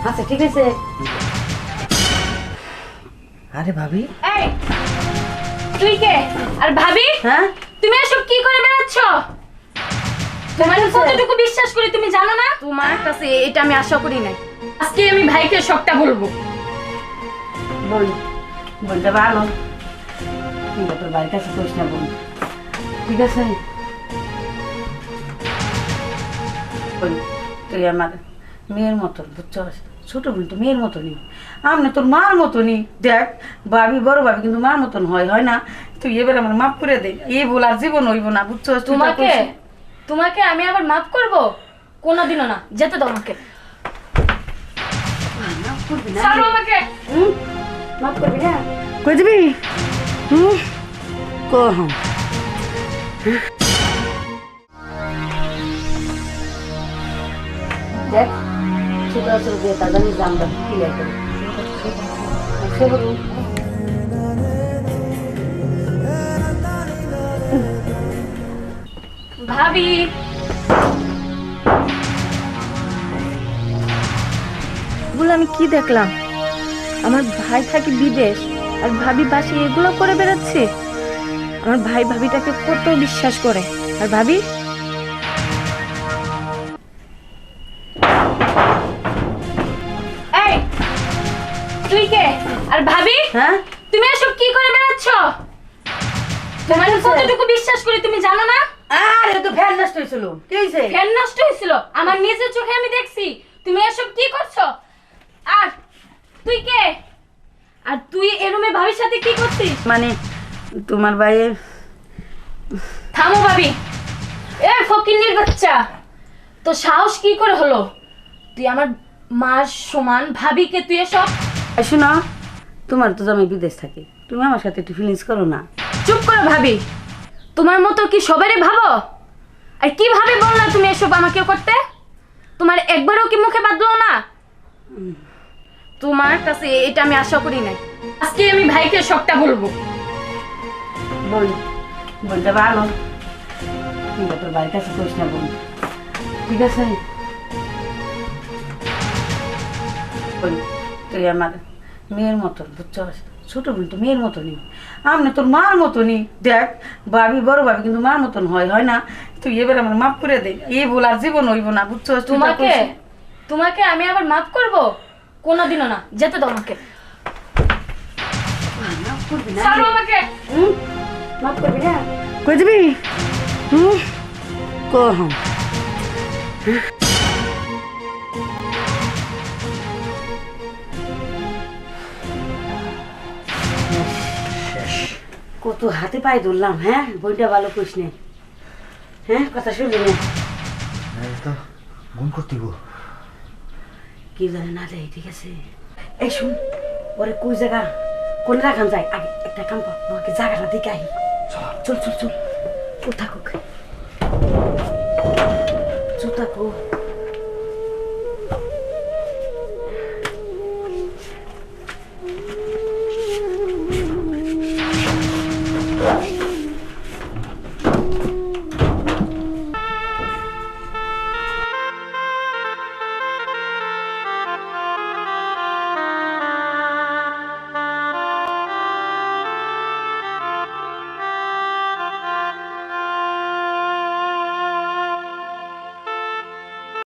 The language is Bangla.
আচ্ছা ঠিক আছে। আরে ভাবি, এই তুই কে? আর ভাবি, হ্যাঁ তুমি এসব কি করে বেড়াচ্ছ? তোমার কতটুকু বিশ্বাস করি তুমি জানো না? তোমার কাছে এটা আমি আশা করি নাই। আজকে আমি ভাইকে সবটা বলবো। বল, বলতে ভালো। তুই তোর বাড়ির কাছে করিস না বোন, ঠিক আছে? বল, তুই আমার মেয়ের মতন, বুঝছস? ছোট বোন তো মেয়ের মতনই, আমি তোর মার মতনই। দেখ ভাবি, বড় ভাবি কিন্তু মার মতন হয়, হয় না? তুই এবার আমার মাফ করে দে, এই বল আর জীবন হইব না, বুঝছস? তোমাকে তোমাকে আমি আবার মাফ করব? কোনোদিনও না, যেতে দাও আমাকে। মাফ করবি না? ছাড়ো আমাকে। মাফ করবি না? কই দিবি? কহম দেখ, ছোট ছোট দিয়ে তার জানিস আমরা ক্লিয়ার করি। ভাবি, বলে আমি কি দেখলাম? আমার ভাই থাকে বিদেশ আর ভাবি বাসে এগুলো করে বেড়াচ্ছে। আমার ভাই ভাবিটাকে কত বিশ্বাস করে, আর ভাবি এই তুই কে? আর ভাবি, হ্যাঁ তুমি এসব কি করে বেড়াচ্ছ? তোমার কতটুকু বিশ্বাস করি তুমি জানো না? আরে তো ফ্যান নষ্ট হয়েছিল, কি হয়েছে? ফ্যান নষ্ট হয়েছিল, আমার নিজের চোখে আমি দেখছি। তুমি এসব কি করছো? আর তুই কে? আর তুই এ রুমে ভাবির সাথে কি করছিস? মানে তোমার ভাইয়ের থামো ভাবি। এ ফকিন্নির বাচ্চা, তো সাহস কি করে হলো? তুই আমার মার সমান ভাবিকে তুই এসব? শোনো, তোমার তো জামাই বিদেশ থাকে, তুমি আমার সাথে একটু ফিলিংস করো না? চুপ করো ভাবি। তোমার মতো কি সবারই ভাবো? আর কিভাবে বললা তুমি এসব আমাকে করতে? তোমার একবারও কি মুখে বাঁধলো না? তোমার কাছে এটা আমি আশা করি নাই। আজকে আমি ভাইকে সবটা বলবো। বল, বলতে ভালো। তুই তোর বাড়ির কাছে করিস না বোন, ঠিক আছে? বল, তুই আমার মেয়ের মতন, বুঝছস? ছোট বোন তো মেয়ের মতনই, আমি তোর মার মতনই। দেখ ভাবি, বড় ভাবি কিন্তু মার মতন হয়, হয় না? তুই এবার আমার মাফ করে দে, এই বল আর জীবন হইব না, বুঝছস? তোমাকে তোমাকে আমি আবার মাফ করব? কোনোদিনও না, যেতে দাও আমাকে। মাফ করবি না? ছাড়ো আমাকে। মাফ করবি না? কই দিবি? কহম কত হাতে পায়ে ধরলাম, হ্যাঁ? বইটা ভালো করিস নে, হ্যাঁ? কথা শুনলি না? তো মন করতে গো কি জানে না যায়, ঠিক আছে? এই শুন, ওরে কই জায়গা কোনে রাখান যায়, আগে একটা কাম কর, আমাকে জায়গাটা দেখে আই। চল চল চল, ও থাকুক, চল থাকুক।